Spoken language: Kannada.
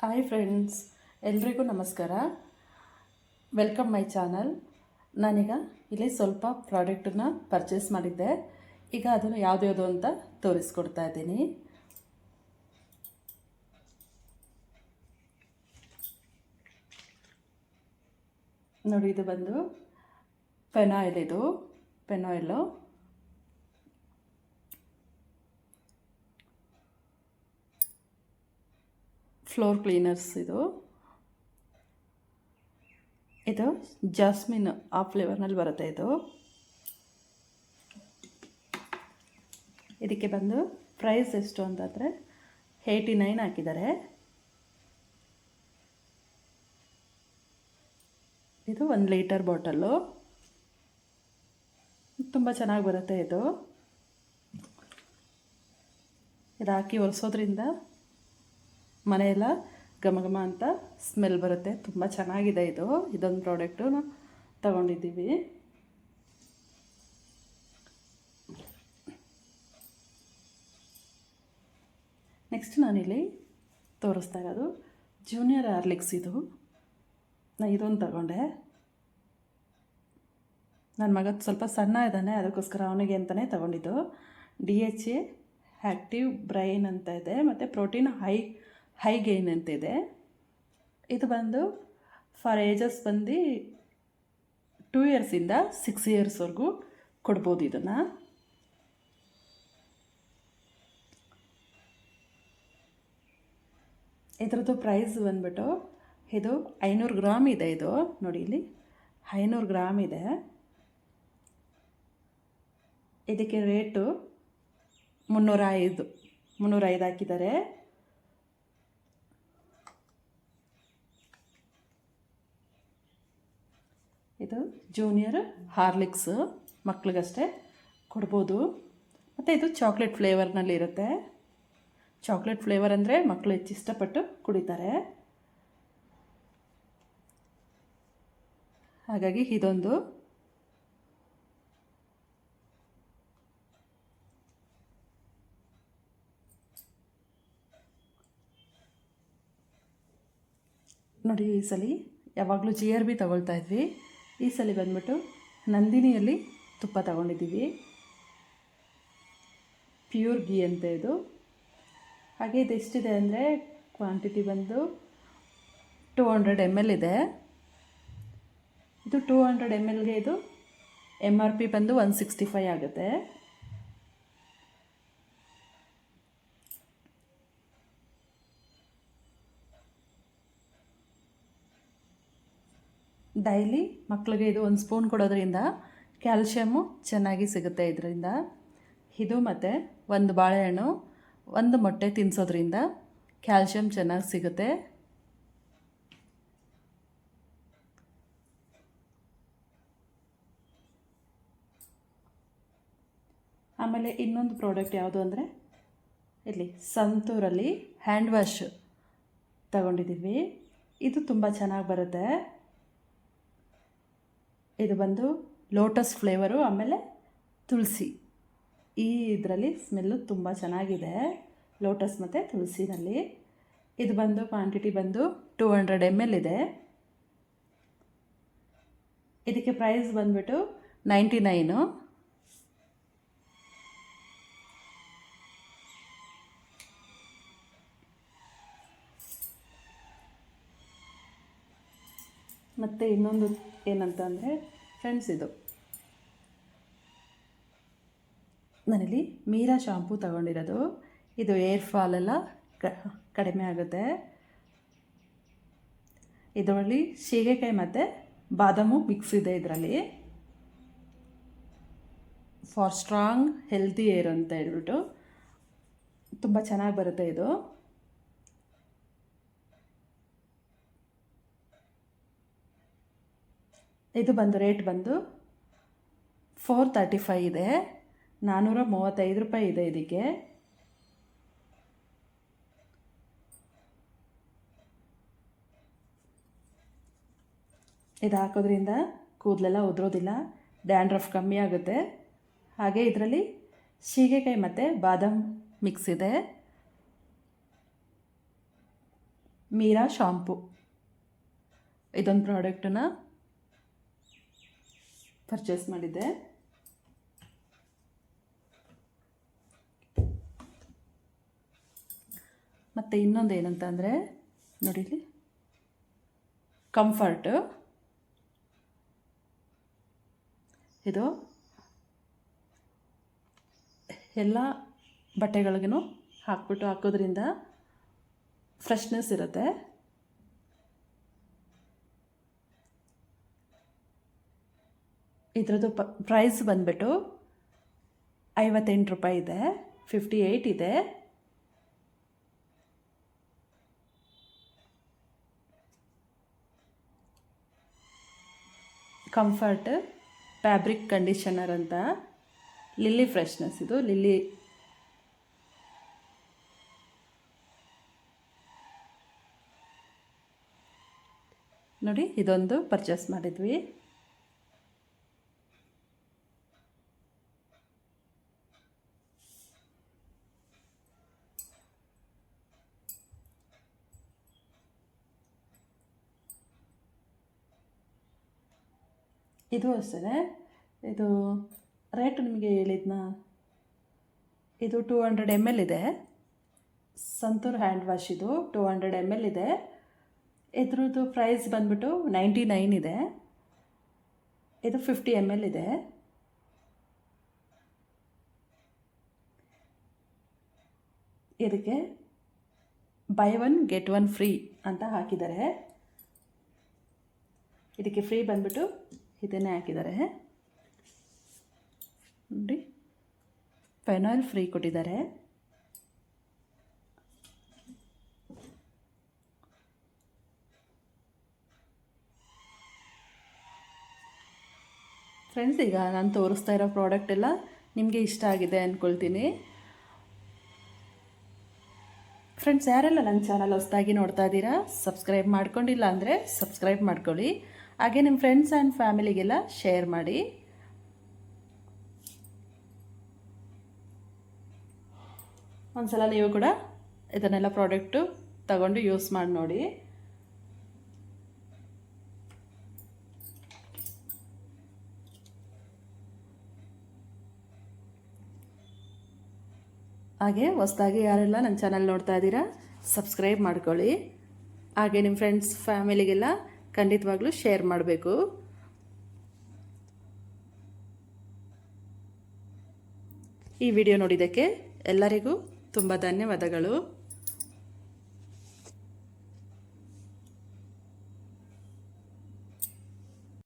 ಹಾಯ್ ಫ್ರೆಂಡ್ಸ್, ಎಲ್ರಿಗೂ ನಮಸ್ಕಾರ. Welcome my channel. ನಾನೀಗ ಇಲ್ಲಿ ಸ್ವಲ್ಪ ಪ್ರಾಡಕ್ಟನ್ನ ಪರ್ಚೇಸ್ ಮಾಡಿದ್ದೆ. ಈಗ ಅದನ್ನು ಯಾವುದು ಅಂತ ತೋರಿಸ್ಕೊಡ್ತಾ ಇದ್ದೀನಿ. ನೋಡಿ, ಇದು ಬಂದು ಪೆನಾಯಿಲ್. ಇದು ಪೆನಾಯಿಲು ಫ್ಲೋರ್ ಕ್ಲೀನರ್ಸ್. ಇದು ಜಾಸ್ಮಿನ್ ಆ ಫ್ಲೇವರ್ನಲ್ಲಿ ಬರುತ್ತೆ. ಇದಕ್ಕೆ ಬಂದು ಪ್ರೈಸ್ ಎಷ್ಟು ಅಂತಂದರೆ 89 ಹಾಕಿದ್ದಾರೆ. ಇದು 1 ಲೀಟರ್ ಬಾಟಲ್ಲು. ತುಂಬ ಚೆನ್ನಾಗಿ ಬರುತ್ತೆ. ಇದು ಹಾಕಿ ಒರೆಸೋದ್ರಿಂದ ಮನೆಯೆಲ್ಲ ಘಮ ಘಮ ಅಂತ ಸ್ಮೆಲ್ ಬರುತ್ತೆ. ತುಂಬ ಚೆನ್ನಾಗಿದೆ. ಇದೊಂದು ಪ್ರಾಡಕ್ಟು ನಾವು ತಗೊಂಡಿದ್ದೀವಿ. ನೆಕ್ಸ್ಟ್ ನಾನಿಲ್ಲಿ ತೋರಿಸ್ತಾ ಇರೋದು ಜೂನಿಯರ್ ಹಾರ್ಲಿಕ್ಸ್. ನಾನು ಇದೊಂದು ತಗೊಂಡೆ. ನನ್ನ ಮಗ ಸ್ವಲ್ಪ ಸಣ್ಣ ಇದ್ದಾನೆ, ಅದಕ್ಕೋಸ್ಕರ ಅವನಿಗೆ ಅಂತಲೇ ತಗೊಂಡಿದ್ದು. DHA ಆ್ಯಕ್ಟಿವ್ ಬ್ರೈನ್ ಅಂತ ಇದೆ, ಮತ್ತು ಪ್ರೋಟೀನ್ ಹೈ ಗೈನ್ ಅಂತ ಇದೆ. ಇದು ಬಂದು ಫಾರ್ ಏಜಸ್ ಬಂದು 2 ಇಯರ್ಸಿಂದ 6 ಇಯರ್ಸ್ವರೆಗೂ ಕೊಡ್ಬೋದು ಇದನ್ನು. ಇದರದ್ದು ಪ್ರೈಸ್ ಬಂದ್ಬಿಟ್ಟು ಇದು 500 ಗ್ರಾಮ್ ಇದೆ. ಇದು ನೋಡಿ, ಇಲ್ಲಿ 500 ಗ್ರಾಮ್ ಇದೆ. ಇದಕ್ಕೆ ರೇಟು 305 ಹಾಕಿದ್ದಾರೆ. ಇದು ಜೂನಿಯರ್ ಹಾರ್ಲಿಕ್ಸ್, ಮಕ್ಳಿಗಷ್ಟೇ ಕೊಡ್ಬೋದು. ಮತ್ತು ಇದು ಚಾಕ್ಲೇಟ್ ಫ್ಲೇವರ್ನಲ್ಲಿ ಇರುತ್ತೆ. ಚಾಕ್ಲೇಟ್ ಫ್ಲೇವರ್ ಅಂದರೆ ಮಕ್ಕಳು ಹೆಚ್ಚು ಇಷ್ಟಪಟ್ಟು ಕುಡಿತಾರೆ. ಹಾಗಾಗಿ ಇದೊಂದು. ನೋಡಿ, ಈ ಸಲ ಯಾವಾಗಲೂ GRB ತಗೊಳ್ತಾ ಇದ್ವಿ. ಈ ಸಲ ಬಂದ್ಬಿಟ್ಟು ನಂದಿನಿಯಲ್ಲಿ ತುಪ್ಪ ತಗೊಂಡಿದ್ದೀವಿ. ಪ್ಯೂರ್ ಗೀ ಅಂತ ಇದು. ಹಾಗೆ ಇದು ಎಷ್ಟಿದೆ ಅಂದರೆ ಕ್ವಾಂಟಿಟಿ ಬಂದು 200 ml ಇದೆ. ಇದು 200 mlಗೆ ಇದು MRP ಬಂದು 165 ಆಗುತ್ತೆ. ಡೈಲಿ ಮಕ್ಕಳಿಗೆ ಇದು 1 ಸ್ಪೂನ್ ಕೊಡೋದ್ರಿಂದ ಕ್ಯಾಲ್ಶಿಯಮ್ಮು ಚೆನ್ನಾಗಿ ಸಿಗುತ್ತೆ ಇದರಿಂದ. ಇದು ಮತ್ತು 1 ಬಾಳೆಹಣ್ಣು, 1 ಮೊಟ್ಟೆ ತಿನ್ನಿಸೋದ್ರಿಂದ ಕ್ಯಾಲ್ಶಿಯಮ್ ಚೆನ್ನಾಗಿ ಸಿಗುತ್ತೆ. ಆಮೇಲೆ ಇನ್ನೊಂದು ಪ್ರಾಡಕ್ಟ್ ಯಾವುದು ಅಂದರೆ ಇಲ್ಲಿ ಸಂತೂರಲ್ಲಿ ಹ್ಯಾಂಡ್ ವಾಶ್ ತಗೊಂಡಿದ್ದೀವಿ. ಇದು ತುಂಬ ಚೆನ್ನಾಗಿ ಬರುತ್ತೆ. ಇದು ಬಂದು ಲೋಟಸ್ ಫ್ಲೇವರು, ಆಮೇಲೆ ತುಳಸಿ. ಇದರಲ್ಲಿ ಸ್ಮೆಲ್ಲು ತುಂಬ ಚೆನ್ನಾಗಿದೆ, ಲೋಟಸ್ ಮತ್ತು ತುಳಸಿನಲ್ಲಿ. ಇದು ಬಂದು ಕ್ವಾಂಟಿಟಿ ಬಂದು 200 ml ಇದೆ. ಇದಕ್ಕೆ ಪ್ರೈಸ್ ಬಂದ್ಬಿಟ್ಟು 99. ಮತ್ತು ಇನ್ನೊಂದು ಏನಂತ ಅಂದರೆ ಫ್ರೆಂಡ್ಸ್, ಇದು ನಾನಿಲ್ಲಿ ಮೀರಾ ಶಾಂಪೂ ತಗೊಂಡಿರೋದು. ಇದು ಏರ್ ಫಾಲೆಲ್ಲ ಕಡಿಮೆ ಆಗುತ್ತೆ. ಇದರಲ್ಲಿ ಸೀಗೆಕಾಯಿ ಮತ್ತು ಬಾದಾಮು ಮಿಕ್ಸ್ ಇದೆ. ಇದರಲ್ಲಿ ಫಾರ್ ಸ್ಟ್ರಾಂಗ್ ಹೆಲ್ತಿ ಏರ್ ಅಂತ ಹೇಳ್ಬಿಟ್ಟು ತುಂಬ ಚೆನ್ನಾಗಿ ಬರುತ್ತೆ. ಇದು ಬಂದು ರೇಟ್ ಬಂದು 435 ಇದೆ. 435 ರೂಪಾಯಿ ಇದೆ ಇದಕ್ಕೆ. ಇದು ಹಾಕೋದ್ರಿಂದ ಕೂದಲೆಲ್ಲ ಉದುರೋದಿಲ್ಲ, ಡ್ಯಾಂಡ್ರಫ್ ಕಮ್ಮಿ ಆಗುತ್ತೆ. ಹಾಗೆ ಇದರಲ್ಲಿ ಸೀಗೆಕಾಯಿ ಮತ್ತು ಬಾದಾಮ್ ಮಿಕ್ಸ್ ಇದೆ. ಮೀರಾ ಶಾಂಪು ಇದೊಂದು ಪ್ರಾಡಕ್ಟನ್ನು ಪರ್ಚೇಸ್ ಮಾಡಿದ್ದೆ. ಮತ್ತು ಇನ್ನೊಂದು ಏನಂತ ಅಂದರೆ ನೋಡಿ, ಕಂಫರ್ಟ್ ಇದು ಎಲ್ಲ ಬಟ್ಟೆಗಳಿಗೂ ಹಾಕೋದ್ರಿಂದ ಫ್ರೆಶ್ನೆಸ್ ಇರುತ್ತೆ. ಇದರದ್ದು ಪ್ರೈಸ್ ಬಂದುಬಿಟ್ಟು 58 ರೂಪಾಯಿ ಇದೆ, 58 ಇದೆ. ಕಂಫರ್ಟ್ ಫ್ಯಾಬ್ರಿಕ್ ಕಂಡೀಷನರ್ ಅಂತ, ಲಿಲ್ಲಿ ಫ್ರೆಶ್ನೆಸ್, ಇದು ಲಿಲ್ಲಿ ನೋಡಿ, ಇದೊಂದು ಪರ್ಚೇಸ್ ಮಾಡಿದ್ವಿ. ಇದು ಅಷ್ಟೇ, ಇದು ರೇಟ್ ನಿಮಗೆ ಹೇಳಿದ್ನಾ, ಇದು 200 ml ಇದೆ. ಸಂತೂರ್ ಹ್ಯಾಂಡ್ ವಾಶ್ ಇದು 200 ml ಇದೆ. ಇದ್ರದ್ದು ಪ್ರೈಸ್ ಬಂದ್ಬಿಟ್ಟು 99 ಇದೆ. ಇದು 50 ml ಇದೆ. ಇದಕ್ಕೆ ಬೈ 1 get 1 ಫ್ರೀ ಅಂತ ಹಾಕಿದ್ದಾರೆ. ಇದಕ್ಕೆ ಫ್ರೀ ಬಂದ್ಬಿಟ್ಟು ಇದನ್ನೇ ಹಾಕಿದ್ದಾರೆ ನೋಡಿ, ಫೆನಾಯ್ಲ್ ಫ್ರೀ ಕೊಟ್ಟಿದ್ದಾರೆ. ಫ್ರೆಂಡ್ಸ್, ಈಗ ನಾನು ತೋರಿಸ್ತಾ ಇರೋ ಪ್ರಾಡಕ್ಟ್ ಎಲ್ಲ ನಿಮಗೆ ಇಷ್ಟ ಆಗಿದೆ ಅಂದ್ಕೊಳ್ತೀನಿ. ಫ್ರೆಂಡ್ಸ್, ಯಾರೆಲ್ಲ ನನ್ನ ಚಾನಲ್ ಹೊಸದಾಗಿ ನೋಡ್ತಾ ಇದ್ದೀರಾ, ಸಬ್ಸ್ಕ್ರೈಬ್ ಮಾಡ್ಕೊಂಡಿಲ್ಲ ಅಂದರೆ ಸಬ್ಸ್ಕ್ರೈಬ್ ಮಾಡ್ಕೊಳ್ಳಿ. ಹಾಗೆ ನಿಮ್ಮ ಫ್ರೆಂಡ್ಸ್ ಆ್ಯಂಡ್ ಫ್ಯಾಮಿಲಿಗೆಲ್ಲ ಶೇರ್ ಮಾಡಿ. ಒಂದ್ಸಲ ನೀವು ಕೂಡ ಇದನ್ನೆಲ್ಲ ಪ್ರಾಡಕ್ಟು ತಗೊಂಡು ಯೂಸ್ ಮಾಡಿ ನೋಡಿ. ಹಾಗೆ ಹೊಸದಾಗಿ ಯಾರೆಲ್ಲ ನನ್ನ ಚಾನಲ್ ನೋಡ್ತಾ ಇದ್ದೀರಾ, ಸಬ್ಸ್ಕ್ರೈಬ್ ಮಾಡ್ಕೊಳ್ಳಿ. ಹಾಗೆ ನಿಮ್ಮ ಫ್ರೆಂಡ್ಸ್ ಫ್ಯಾಮಿಲಿಗೆಲ್ಲ ಖಂಡಿತವಾಗ್ಲೂ ಶೇರ್ ಮಾಡಬೇಕು. ಈ ವಿಡಿಯೋ ನೋಡಿದ್ದಕ್ಕೆ ಎಲ್ಲರಿಗೂ ತುಂಬ ಧನ್ಯವಾದಗಳು.